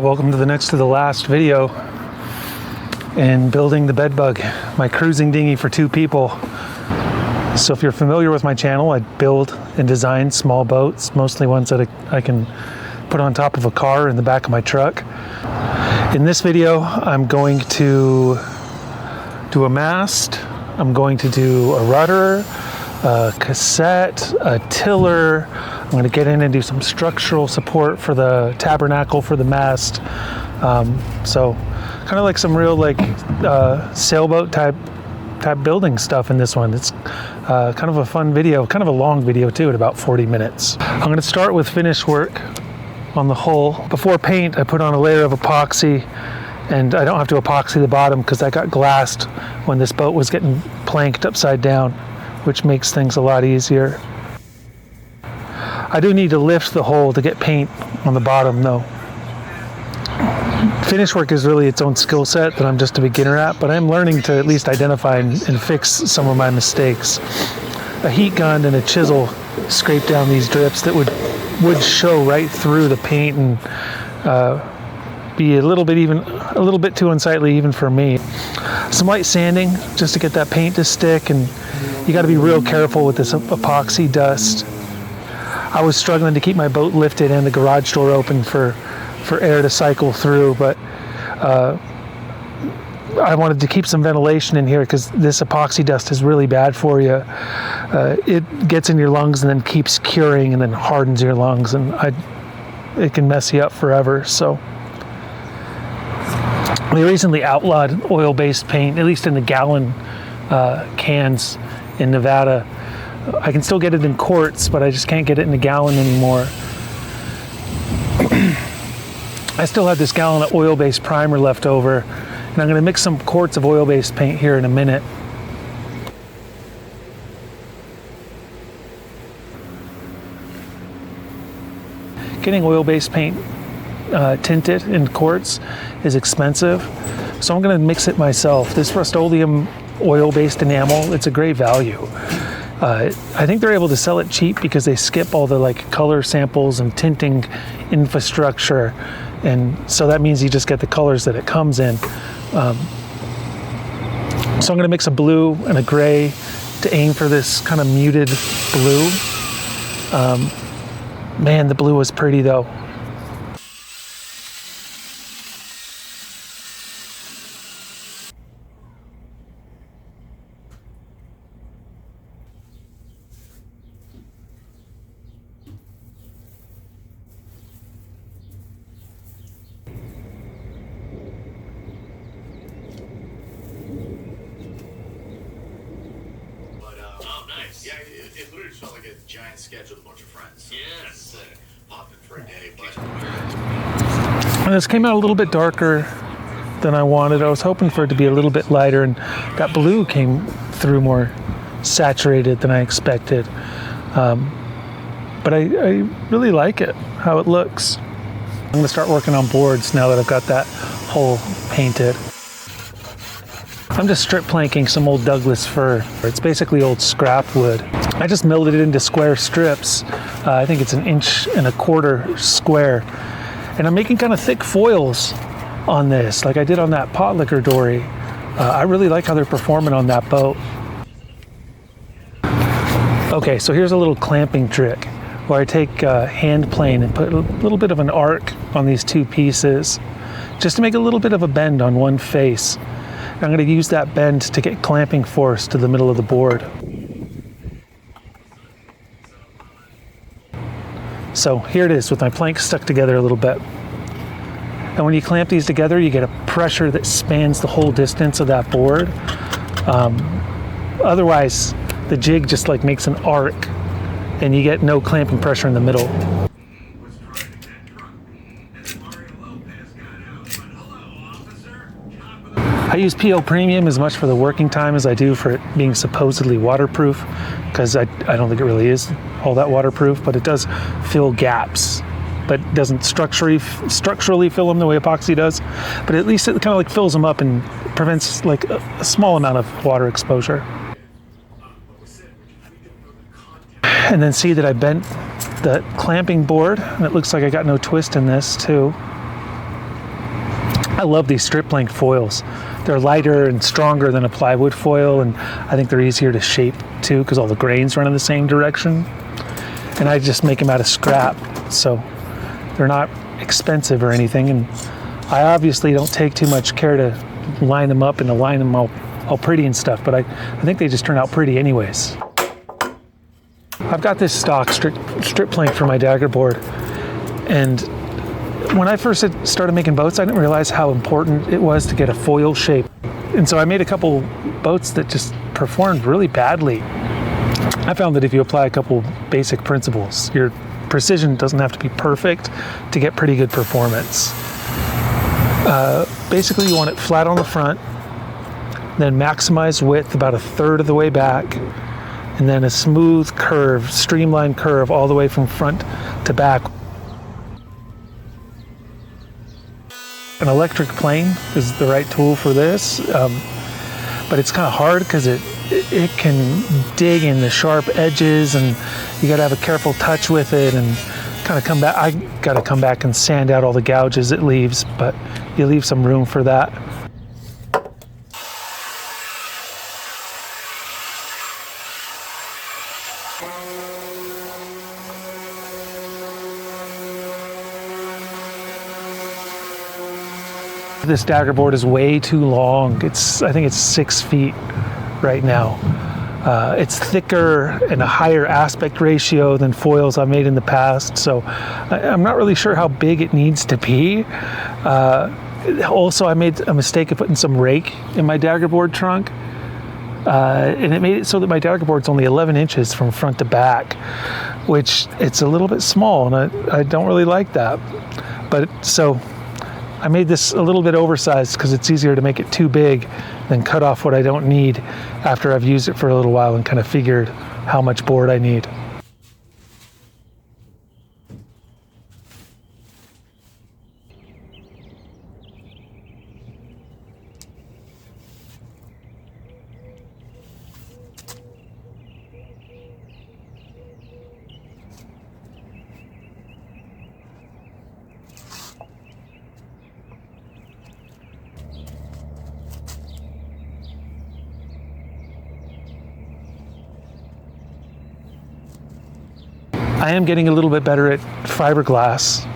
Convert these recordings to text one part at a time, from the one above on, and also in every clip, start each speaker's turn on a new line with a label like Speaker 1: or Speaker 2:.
Speaker 1: welcome to the next to the last video in building the bedbug, my cruising dinghy for 2 people. So if you're familiar with my channel, I build and design small boats, mostly ones that I can put on top of a car in the back of my truck. In this video, I'm going to do a mast, I'm going to do a rudder, a cassette, a tiller. I'm going to get in and do some structural support for the Tabernacle for the mast. So kind of like some real sailboat type building stuff in this one. It's kind of a fun video, kind of a long video too, at about 40 minutes. I'm going to start with finish work on the hull. Before paint, I put on a layer of epoxy, and I don't have to epoxy the bottom because I got glassed when this boat was getting planked upside down, which makes things a lot easier. I do need to lift the hull to get paint on the bottom though. Finish work is really its own skill set that I'm just a beginner at, but I'm learning to at least identify and fix some of my mistakes. A heat gun and a chisel scrape down these drips that would show right through the paint and be a little bit too unsightly even for me. Some light sanding just to get that paint to stick, and you got to be real careful with this epoxy dust. I was struggling to keep my boat lifted and the garage door open for air to cycle through, but I wanted to keep some ventilation in here because this epoxy dust is really bad for you. It gets in your lungs and then keeps curing and then hardens your lungs, and it can mess you up forever. So they recently outlawed oil-based paint, at least in the gallon cans in Nevada. I can still get it in quarts, but I just can't get it in a gallon anymore. I still have this gallon of oil-based primer left over, and I'm going to mix some quarts of oil-based paint here in a minute. Getting oil-based paint tinted in quarts is expensive, so I'm going to mix it myself. This Rust-Oleum oil-based enamel, it's a great value. I think they're able to sell it cheap because they skip all the color samples and tinting infrastructure, and so that means you just get the colors that it comes in. So I'm going to mix a blue and a gray to aim for this kind of muted blue. Man, the blue was pretty though.
Speaker 2: Yeah, it literally felt like a giant sketch with a bunch of friends. Yes. Popping for a day, but...
Speaker 1: And this came out a little bit darker than I wanted. I was hoping for it to be a little bit lighter, and that blue came through more saturated than I expected. But I really like it, how it looks. I'm going to start working on boards now that I've got that hull painted. I'm just strip planking some old Douglas fir. It's basically old scrap wood. I just milled it into square strips. I think it's 1.25 inches square. And I'm making kind of thick foils on this, like I did on that pot liquor dory. I really like how they're performing on that boat. Okay, so here's a little clamping trick where I take a hand plane and put a little bit of an arc on these 2 pieces just to make a little bit of a bend on one face. I'm going to use that bend to get clamping force to the middle of the board. So here it is with my planks stuck together a little bit. And when you clamp these together, you get a pressure that spans the whole distance of that board. Otherwise, the jig just makes an arc and you get no clamping pressure in the middle. I use PL Premium as much for the working time as I do for it being supposedly waterproof, because I don't think it really is all that waterproof, but it does fill gaps, but doesn't structurally fill them the way epoxy does. But at least it kind of fills them up and prevents a small amount of water exposure. And then see that I bent the clamping board, and it looks like I got no twist in this too. I love these strip length foils. They're lighter and stronger than a plywood foil, and I think they're easier to shape too because all the grains run in the same direction. And I just make them out of scrap, so they're not expensive or anything. And I obviously don't take too much care to line them up and align them all pretty and stuff, but I think they just turn out pretty anyways. I've got this stock strip plank for my daggerboard, and when I first started making boats, I didn't realize how important it was to get a foil shape. And so I made a couple boats that just performed really badly. I found that if you apply a couple basic principles, your precision doesn't have to be perfect to get pretty good performance. Basically, you want it flat on the front, then maximize width about a third of the way back, and then a smooth curve, streamlined curve all the way from front to back. An electric plane is the right tool for this, but it's kind of hard because it can dig in the sharp edges, and you got to have a careful touch with it and kind of come back. I got to come back and sand out all the gouges it leaves, but you leave some room for that. This daggerboard is way too long. I think it's 6 feet right now. It's thicker and a higher aspect ratio than foils I've made in the past, so I'm not really sure how big it needs to be. Also, I made a mistake of putting some rake in my daggerboard trunk, and it made it so that my daggerboard's only 11 inches from front to back, which it's a little bit small, and I don't really like that. But so I made this a little bit oversized because it's easier to make it too big than cut off what I don't need after I've used it for a little while and kind of figured how much board I need. I am getting a little bit better at fiberglass,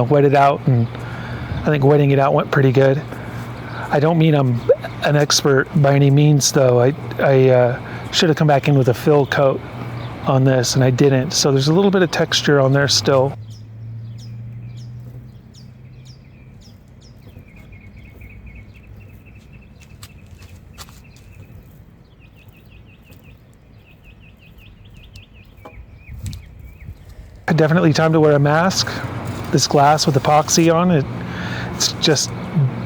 Speaker 1: wet it out, and I think wetting it out went pretty good. I don't mean I'm an expert by any means, though. I should have come back in with a fill coat on this, and I didn't, so there's a little bit of texture on there still. Definitely time to wear a mask. This glass with epoxy on it, it's just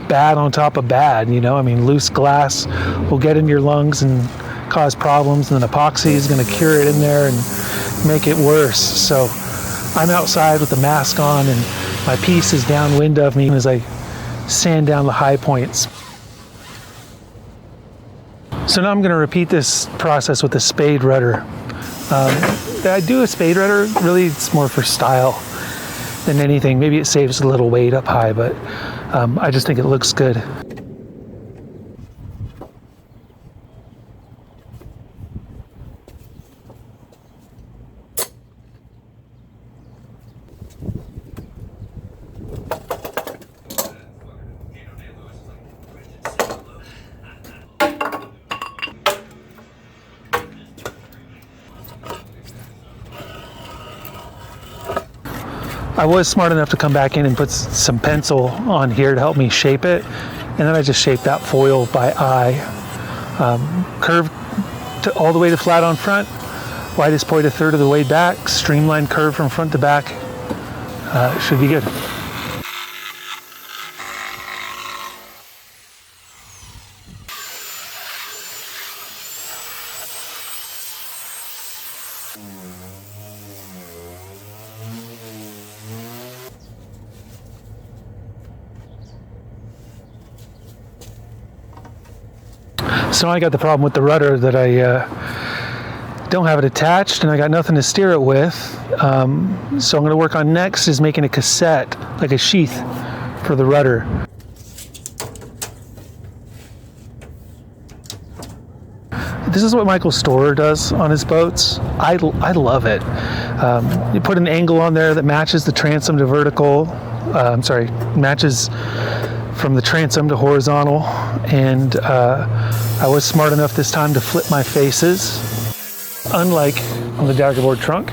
Speaker 1: bad on top of bad, I mean, loose glass will get in your lungs and cause problems, and then epoxy is going to cure it in there and make it worse. So I'm outside with the mask on, and my piece is downwind of me as I sand down the high points. So now I'm going to repeat this process with a spade rudder. I do a spade rudder, really it's more for style than anything. Maybe it saves a little weight up high, but I just think it looks good. I was smart enough to come back in and put some pencil on here to help me shape it, and then I just shaped that foil by eye. Curve all the way to flat on front, widest point a third of the way back, streamlined curve from front to back. Should be good. So I got the problem with the rudder that I don't have it attached, and I got nothing to steer it with. So I'm going to work on next is making a cassette, like a sheath for the rudder. This is what Michael Storer does on his boats. I love it. You put an angle on there that matches the transom to vertical. Matches from the transom to horizontal. And I was smart enough this time to flip my faces, unlike on the daggerboard trunk.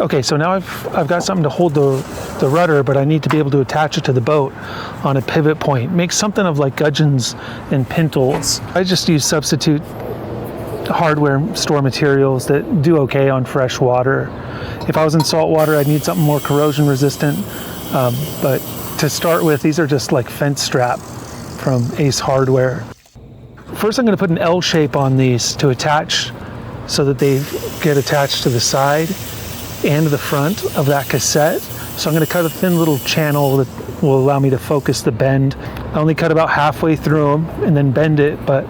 Speaker 1: Okay, so now I've got something to hold the rudder, but I need to be able to attach it to the boat on a pivot point. Make something of like gudgeons and pintles. I just use substitute hardware store materials that do okay on fresh water. If I was in salt water, I'd need something more corrosion resistant. But to start with, these are just like fence strap from Ace Hardware. First, I'm going to put an L shape on these to attach so that they get attached to the side and the front of that cassette. So I'm going to cut a thin little channel that will allow me to focus the bend. I only cut about halfway through them and then bend it, but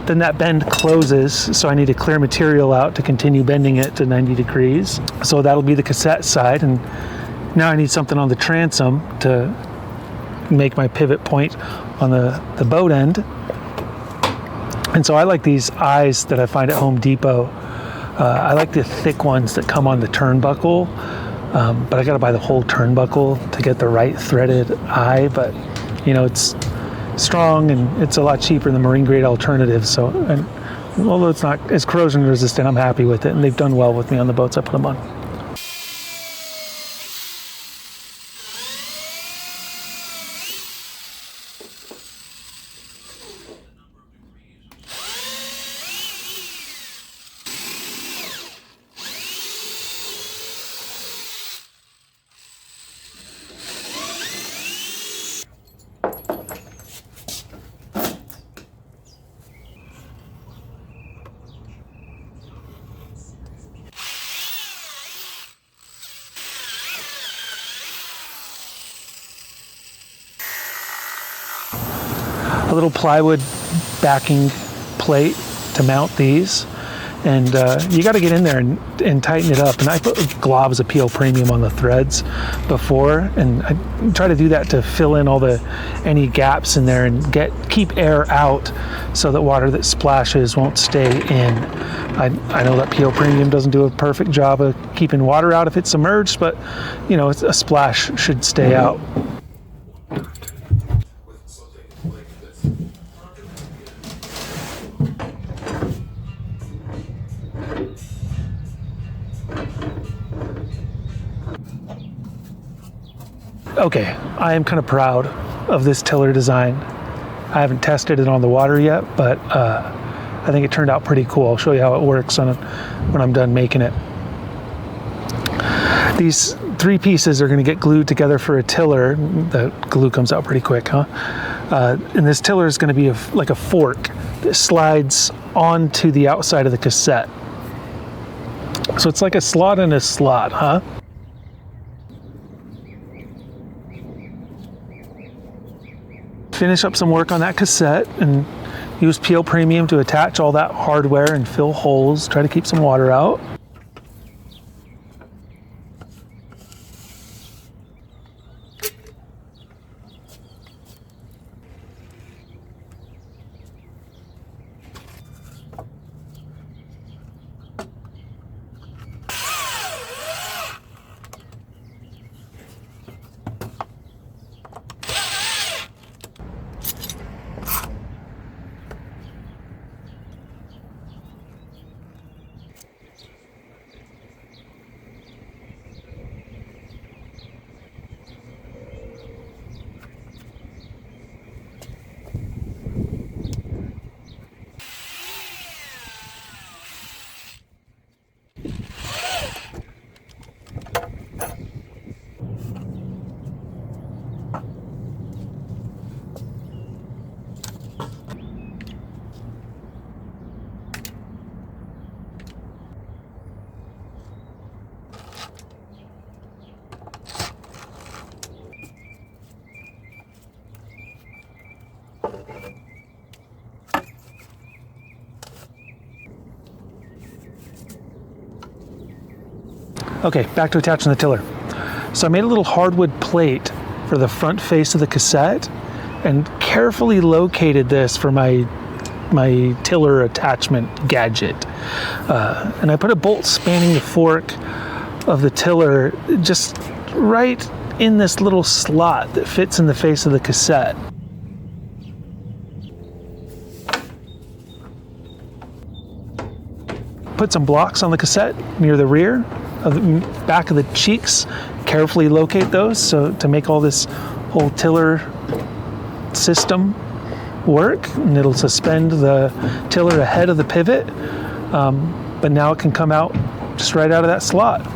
Speaker 1: then that bend closes, so I need to clear material out to continue bending it to 90 degrees. So that'll be the cassette side, and now I need something on the transom to make my pivot point on the boat end. And so I like these eyes that I find at Home Depot. I like the thick ones that come on the turnbuckle, but I gotta buy the whole turnbuckle to get the right threaded eye. But you know, it's strong and it's a lot cheaper than marine grade alternatives. So, and although it's not as corrosion resistant, I'm happy with it, and they've done well with me on the boats I put them on. A little plywood backing plate to mount these, and you got to get in there and tighten it up. And I put globs of PL Premium on the threads before, and I try to do that to fill in any gaps in there and keep air out so that water that splashes won't stay in. I know that PL Premium doesn't do a perfect job of keeping water out if it's submerged, but you know, a splash should stay out. Okay, I am kind of proud of this tiller design. I haven't tested it on the water yet, but I think it turned out pretty cool. I'll show you how it works when I'm done making it. These three pieces are going to get glued together for a tiller. The glue comes out pretty quick, huh? And this tiller is going to be like a fork that slides onto the outside of the cassette. So it's like a slot in a slot, huh? Finish up some work on that cassette and use PL Premium to attach all that hardware and fill holes, try to keep some water out. Okay, back to attaching the tiller. So I made a little hardwood plate for the front face of the cassette and carefully located this for my tiller attachment gadget. And I put a bolt spanning the fork of the tiller just right in this little slot that fits in the face of the cassette. Put some blocks on the cassette near the rear, of the back of the cheeks. Carefully locate those so to make all this whole tiller system work, and it'll suspend the tiller ahead of the pivot, but now it can come out just right out of that slot.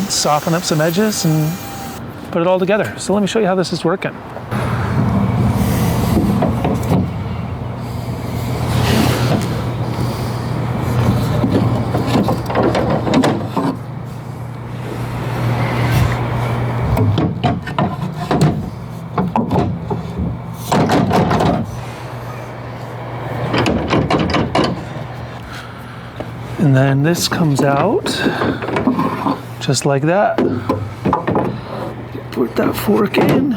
Speaker 1: Soften up some edges and put it all together. So let me show you how this is working. And then this comes out just like that. Put that fork in.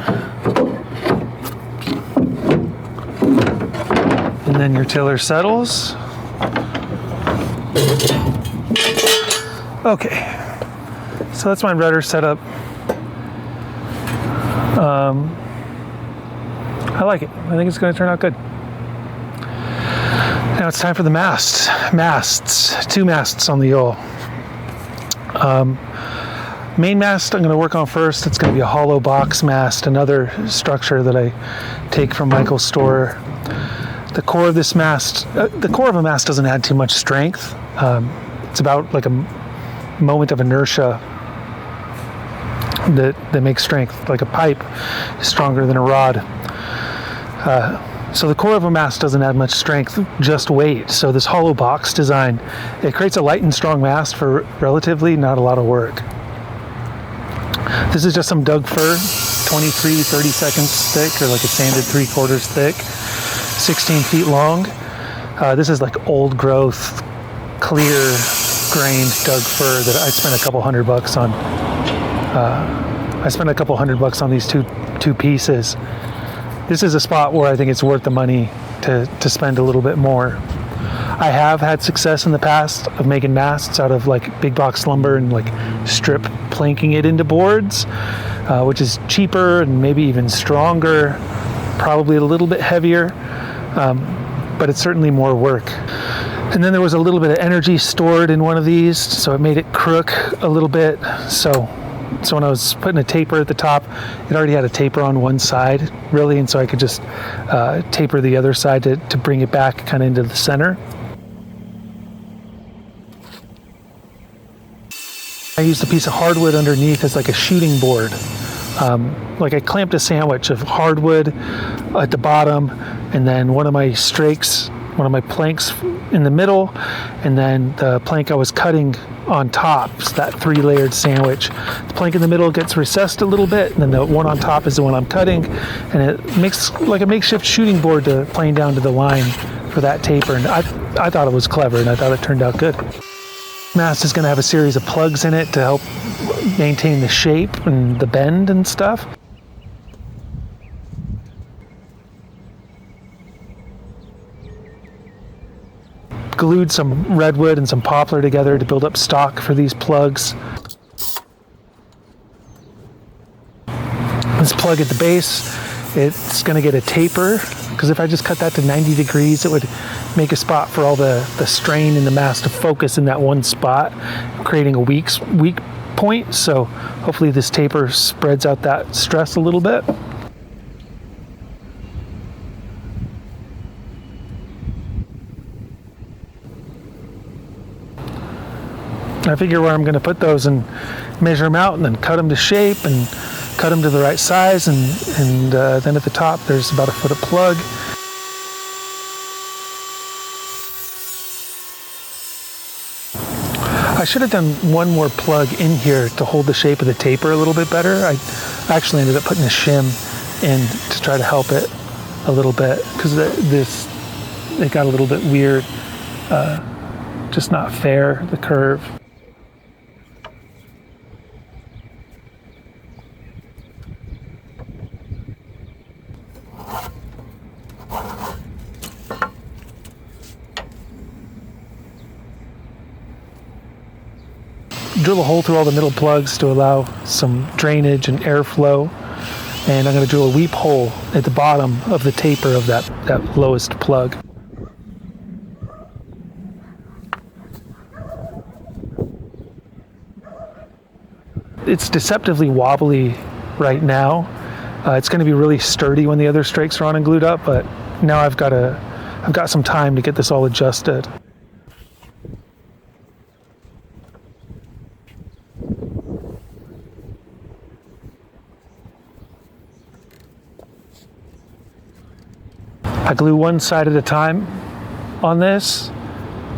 Speaker 1: And then your tiller settles. Okay, so that's my rudder setup. I like it. I think it's going to turn out good. Now it's time for the masts. 2 masts on the yawl. Main mast I'm going to work on first. It's going to be a hollow box mast, another structure that I take from Michael's store. The core of this mast, the core of a mast doesn't add too much strength. It's about like a moment of inertia that makes strength. Like a pipe is stronger than a rod. So the core of a mast doesn't add much strength, just weight. So this hollow box design, it creates a light and strong mast for relatively not a lot of work. This is just some Doug fir, 23, 30 seconds thick, or like a sanded 3/4 thick, 16 feet long. This is like old growth, clear grained Doug fir that I spent a couple $100 on. I spent a couple $100 on these two pieces. This is a spot where I think it's worth the money to spend a little bit more. I have had success in the past of making masts out of like big box lumber and like strip planking it into boards, which is cheaper and maybe even stronger, probably a little bit heavier, but it's certainly more work. And then there was a little bit of energy stored in one of these, so it made it crook a little bit. So when I was putting a taper at the top, it already had a taper on one side, really, and so I could just taper the other side to bring it back kind of into the center. I used a piece of hardwood underneath as like a shooting board. Like I clamped a sandwich of hardwood at the bottom, and then one of my planks in the middle, and then the plank I was cutting on top. So that 3-layered sandwich. The plank in the middle gets recessed a little bit, and then the one on top is the one I'm cutting, and it makes like a makeshift shooting board to plane down to the line for that taper. And I thought it was clever, and I thought it turned out good. Mast is going to have a series of plugs in it to help maintain the shape and the bend and stuff. Glued some redwood and some poplar together to build up stock for these plugs. This plug at the base, it's going to get a taper, because if I just cut that to 90 degrees, it would make a spot for all the strain in the mast to focus in that one spot, creating a weak point. So hopefully this taper spreads out that stress a little bit. I figure where I'm going to put those and measure them out and then cut them to shape and cut them to the right size. And then at the top, there's about 1 foot of plug. I should have done one more plug in here to hold the shape of the taper a little bit better. I actually ended up putting a shim in to try to help it a little bit because it got a little bit weird, just not fair, the curve. Drill a hole through all the middle plugs to allow some drainage and airflow. And I'm going to drill a weep hole at the bottom of the taper of that lowest plug. It's deceptively wobbly right now. It's going to be really sturdy when the other strakes are on and glued up, but now I've got some time to get this all adjusted. I glue one side at a time on this.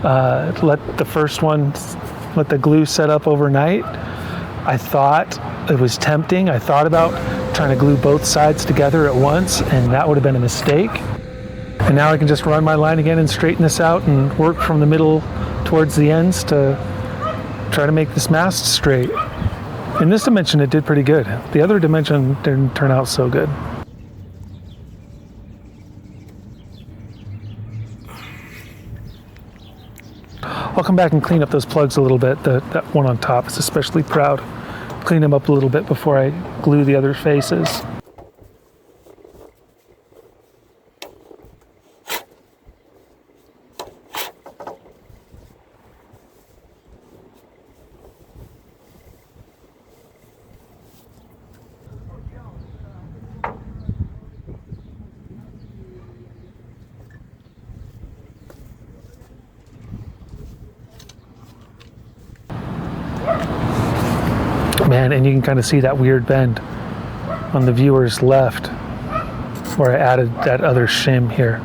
Speaker 1: Let the glue set up overnight. I thought it was tempting. I thought about trying to glue both sides together at once, and that would have been a mistake. And now I can just run my line again and straighten this out and work from the middle towards the ends to try to make this mast straight. In this dimension, it did pretty good. The other dimension didn't turn out so good. I'll come back and clean up those plugs a little bit. That one on top is especially proud. Clean them up a little bit before I glue the other faces. Man, and you can kind of see that weird bend on the viewer's left where I added that other shim here.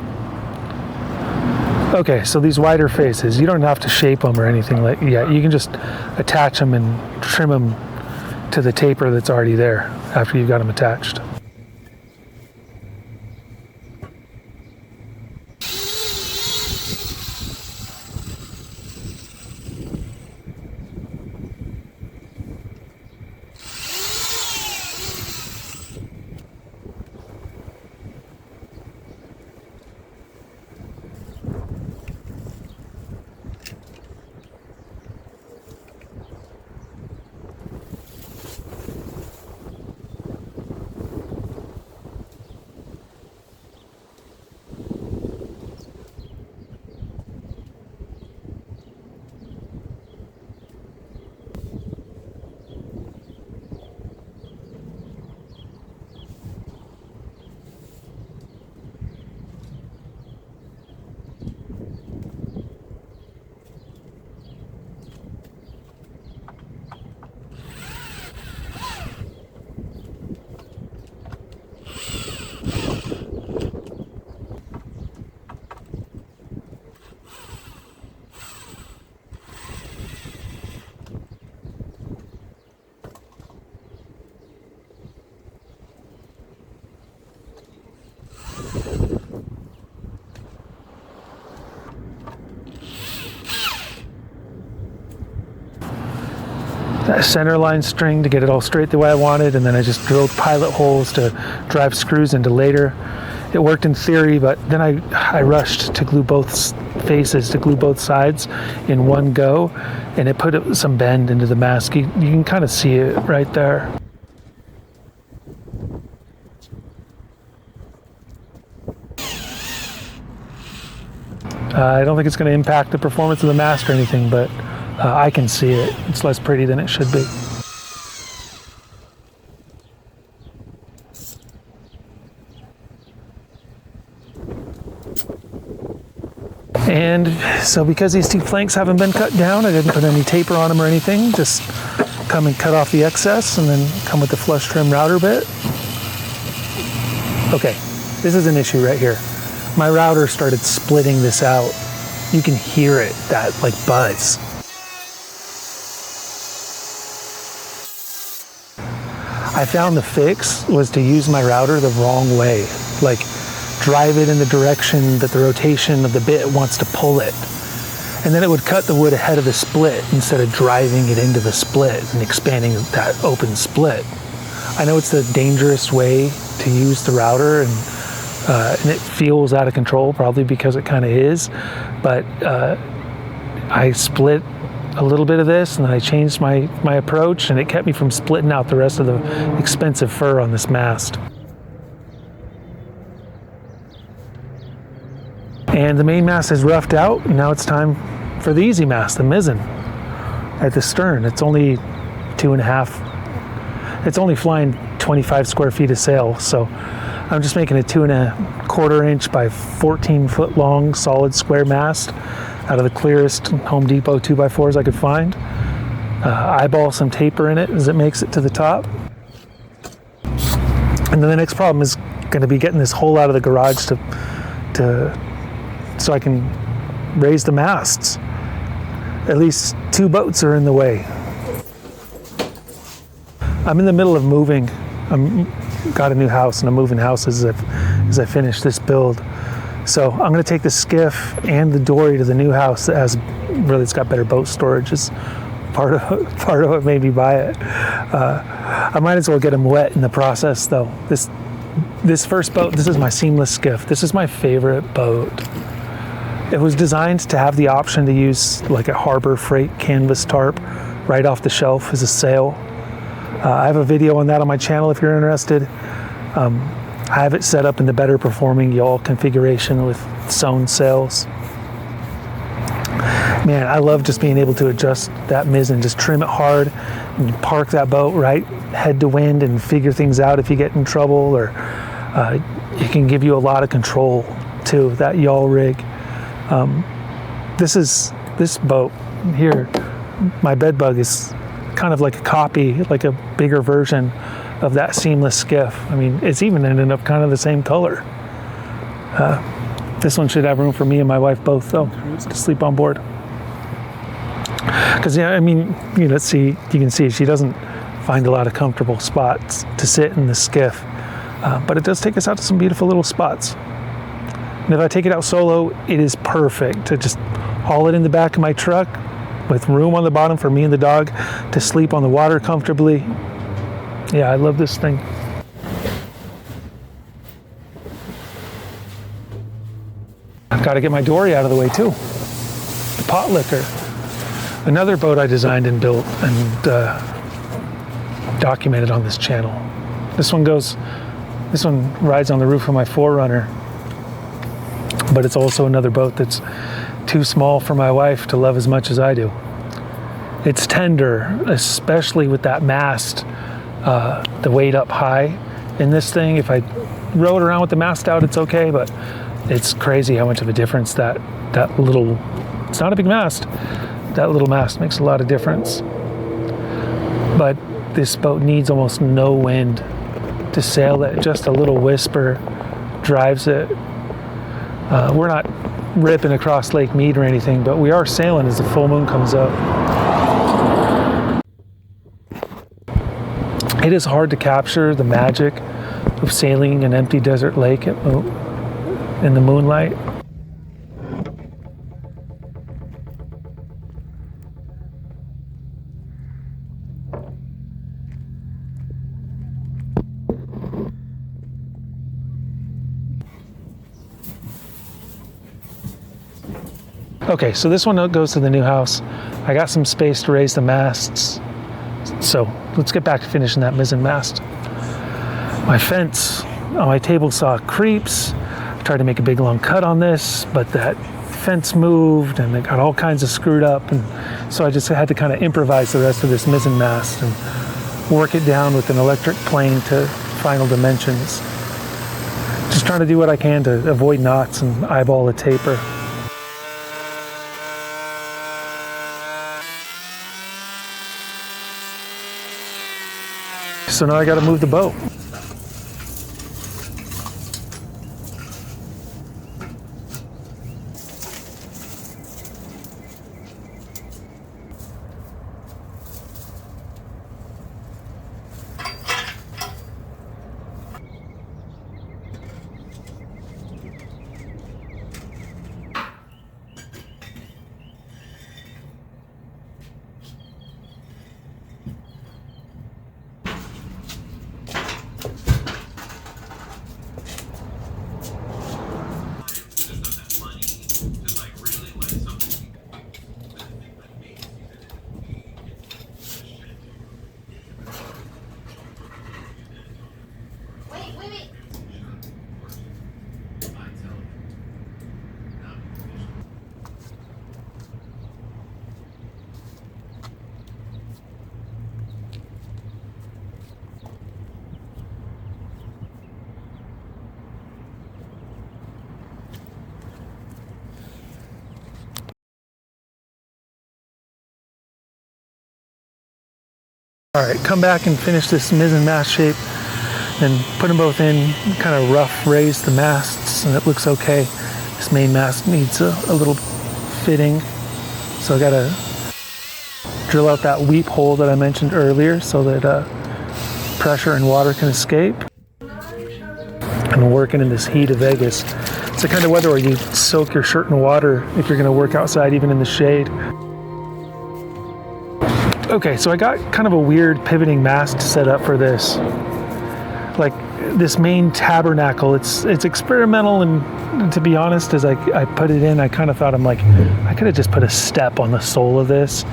Speaker 1: Okay, so these wider faces, you don't have to shape them or anything like that. You can just attach them and trim them to the taper that's already there after you've got them attached. That center line string to get it all straight the way I wanted, and then I just drilled pilot holes to drive screws into later. It worked in theory, but then I rushed to glue both faces, to glue both sides in one go, and it put some bend into the mast. You can kind of see it right there. I don't think it's going to impact the performance of the mast or anything, but I can see it. It's less pretty than it should be. And so because these two planks haven't been cut down, I didn't put any taper on them or anything, just come and cut off the excess and then come with the flush trim router bit. Okay, this is an issue right here. My router started splitting this out. You can hear it, that like buzz. I found the fix was to use my router the wrong way. Like drive it in the direction that the rotation of the bit wants to pull it. And then it would cut the wood ahead of the split instead of driving it into the split and expanding that open split. I know it's the dangerous way to use the router, and it feels out of control, probably because it kind of is, but I split a little bit of this and then I changed my approach, and it kept me from splitting out the rest of the expensive fur on this mast. And the main mast is roughed out, and now it's time for the easy mast, the Mizen, at the stern. It's only 2.5, it's only flying 25 square feet of sail, so I'm just making a 2.25 inch by 14 foot long solid square mast out of the clearest Home Depot 2x4s I could find. Eyeball some taper in it as it makes it to the top. And then the next problem is going to be getting this hole out of the garage so I can raise the masts. At least 2 boats are in the way. I'm in the middle of moving. Got a new house, and I'm moving houses as I finish this build. So I'm going to take the skiff and the dory to the new house that has, really, it's got better boat storage. Is part of what made me buy it. I might as well get them wet in the process, though. This first boat, this is my seamless skiff. This is my favorite boat. It was designed to have the option to use like a Harbor Freight canvas tarp right off the shelf as a sail. I have a video on that on my channel if you're interested. I have it set up in the better performing yawl configuration with sewn sails. Man, I love just being able to adjust that mizzen, just trim it hard and park that boat right head to wind and figure things out if you get in trouble, or it can give you a lot of control too, that yawl rig. This boat here, my bed bug, is kind of like a copy, like a bigger version of that seamless skiff. I mean, it's even ended up kind of the same color. This one should have room for me and my wife both, though, to sleep on board. Because, yeah, I mean, you can see she doesn't find a lot of comfortable spots to sit in the skiff. But it does take us out to some beautiful little spots. And if I take it out solo, it is perfect to just haul it in the back of my truck with room on the bottom for me and the dog to sleep on the water comfortably. Yeah, I love this thing. I've got to get my dory out of the way too. The pot liquor. Another boat I designed and built and documented on this channel. This one rides on the roof of my 4Runner, but it's also another boat that's too small for my wife to love as much as I do. It's tender, especially with that mast, the weight up high in this thing. If I row it around with the mast out, it's okay, but it's crazy how much of a difference that little, it's not a big mast, that little mast makes a lot of difference. But this boat needs almost no wind to sail it. Just a little whisper drives it. We're not ripping across Lake Mead or anything, but we are sailing as the full moon comes up. It is hard to capture the magic of sailing an empty desert lake in the moonlight. Okay, so this one goes to the new house. I got some space to raise the masts. So let's get back to finishing that mizzen mast. My fence on my table saw creeps. I tried to make a big long cut on this, but that fence moved and it got all kinds of screwed up. And so I just had to kind of improvise the rest of this mizzen mast and work it down with an electric plane to final dimensions. Just trying to do what I can to avoid knots and eyeball the taper. So now I got to move the boat. All right, come back and finish this Mizen mast shape and put them both in, kind of rough raise the masts, and it looks okay. This main mast needs a little fitting. So I gotta drill out that weep hole that I mentioned earlier so that pressure and water can escape. I'm working in this heat of Vegas. It's the kind of weather where you soak your shirt in water if you're gonna work outside, even in the shade. Okay, so I got kind of a weird pivoting mast set up for this. Like this main Tabernacle, it's experimental, and to be honest, as I put it in, I kind of thought, I'm like, I could have just put a step on the sole of this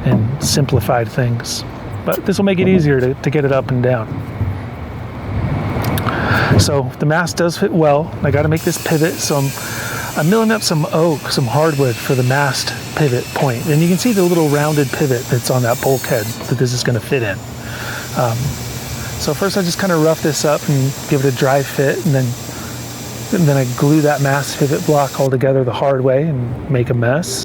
Speaker 1: and simplified things. But this will make it easier to get it up and down. So the mast does fit well. I got to make this pivot, so I'm milling up some oak, some hardwood for the mast pivot point. And you can see the little rounded pivot that's on that bulkhead that this is going to fit in. So first I just kind of rough this up and give it a dry fit, and then I glue that mast pivot block all together the hard way and make a mess.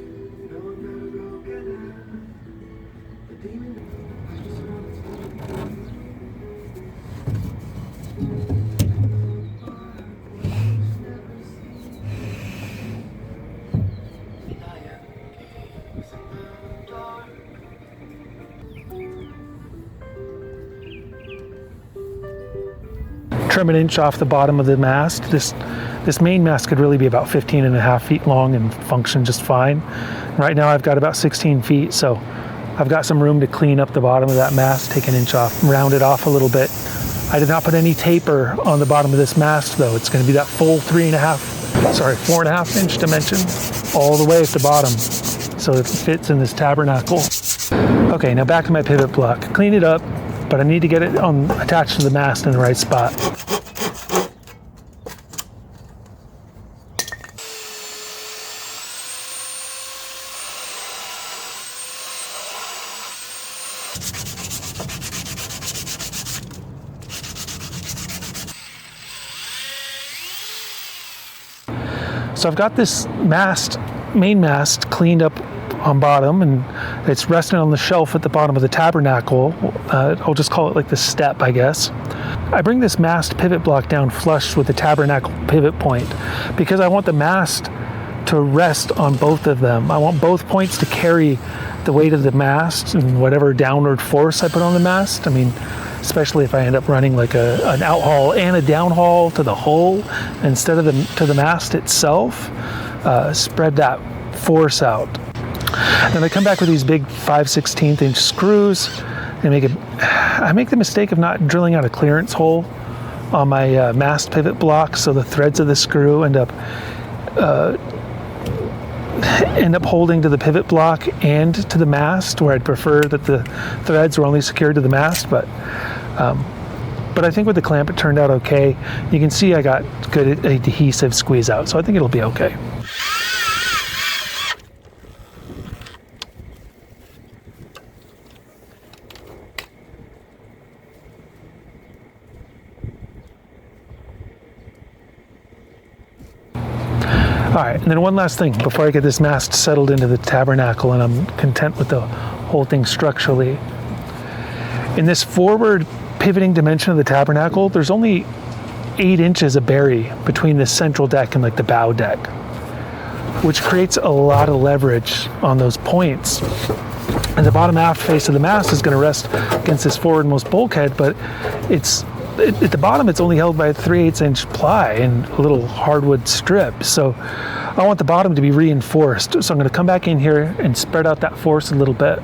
Speaker 1: Trim an inch off the bottom of the mast. This main mast could really be about 15.5 feet long and function just fine. Right now I've got about 16 feet, so I've got some room to clean up the bottom of that mast, take an inch off, round it off a little bit. I did not put any taper on the bottom of this mast though. It's going to be that full 4.5 inch dimension all the way at the bottom, so it fits in this Tabernacle. Okay, now back to my pivot block. Clean it up, but I need to get it attached to the mast in the right spot. So I've got this main mast cleaned up on bottom, and it's resting on the shelf at the bottom of the Tabernacle. I'll just call it like the step, I guess. I bring this mast pivot block down flush with the Tabernacle pivot point because I want the mast to rest on both of them. I want both points to carry the weight of the mast and whatever downward force I put on the mast. I mean, especially if I end up running like an outhaul and a downhaul to the hull instead of to the mast itself, spread that force out. Then I come back with these big 5/16 inch screws and I make the mistake of not drilling out a clearance hole on my mast pivot block, so the threads of the screw end up holding to the pivot block and to the mast, where I'd prefer that the threads were only secured to the mast, but I think with the clamp it turned out okay. You can see I got good adhesive squeeze out, so I think it'll be okay. All right, and then one last thing before I get this mast settled into the Tabernacle and I'm content with the whole thing structurally. In this forward pivoting dimension of the Tabernacle, there's only 8 inches of bury between the central deck and like the bow deck, which creates a lot of leverage on those points. And the bottom aft face of the mast is going to rest against this forwardmost bulkhead, but at the bottom it's only held by a 3/8 inch ply and a little hardwood strip. So I want the bottom to be reinforced. So I'm going to come back in here and spread out that force a little bit.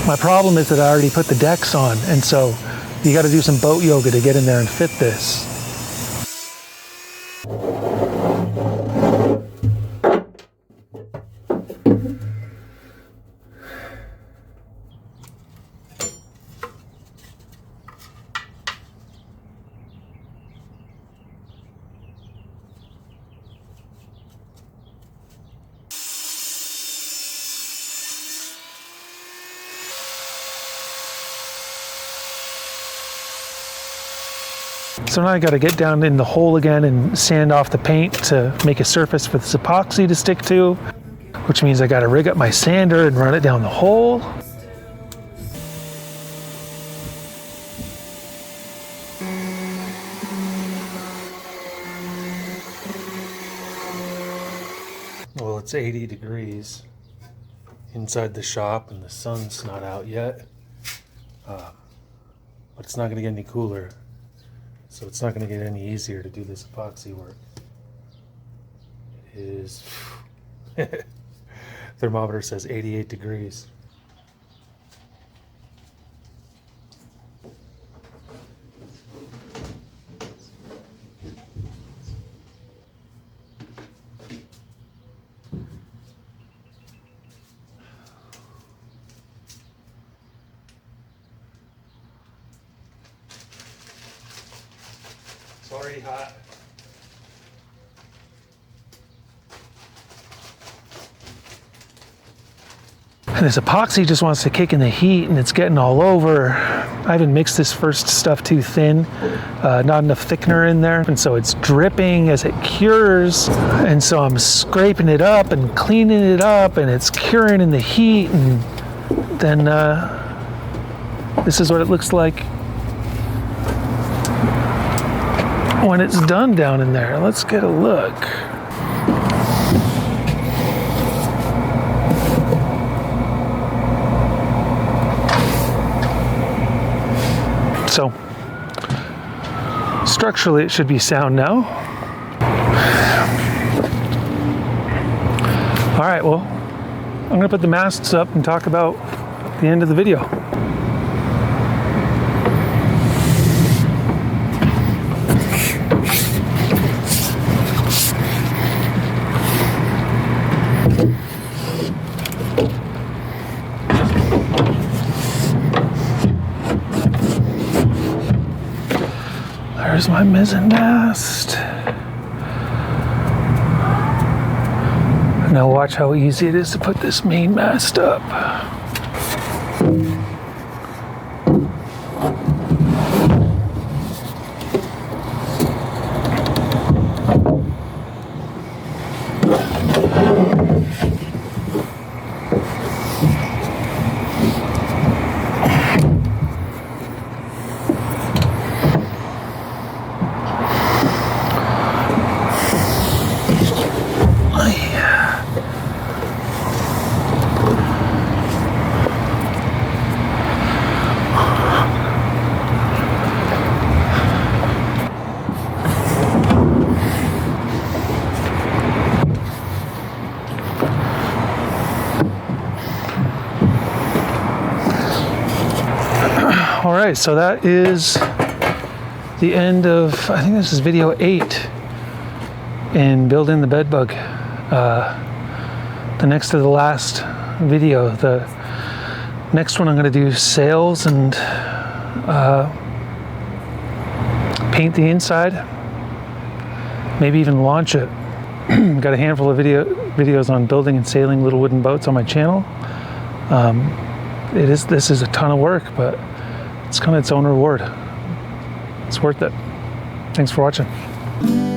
Speaker 1: My problem is that I already put the decks on, and so you got to do some boat yoga to get in there and fit this. So now I got to get down in the hole again and sand off the paint to make a surface for this epoxy to stick to, which means I got to rig up my sander and run it down the hole. Well, it's 80 degrees inside the shop and the sun's not out yet, but it's not going to get any cooler. So it's not going to get any easier to do this epoxy work. It is, thermometer says 88 degrees. It's already hot. And this epoxy just wants to kick in the heat and it's getting all over. I haven't mixed this first stuff too thin, not enough thickener in there. And so it's dripping as it cures. And so I'm scraping it up and cleaning it up and it's curing in the heat. And then this is what it looks like when it's done down in there. Let's get a look. So structurally it should be sound now. All right, well, I'm gonna put the masts up and talk about the end of the video. There's my Mizen mast. Now watch how easy it is to put this main mast up. All right, so that is the end of, I think this is video 8 in building the bedbug. The next to the last video. The next one I'm going to do sails and paint the inside, maybe even launch it. Got a handful of videos on building and sailing little wooden boats on my channel. This is a ton of work, but it's kind of its own reward. It's worth it. Thanks for watching.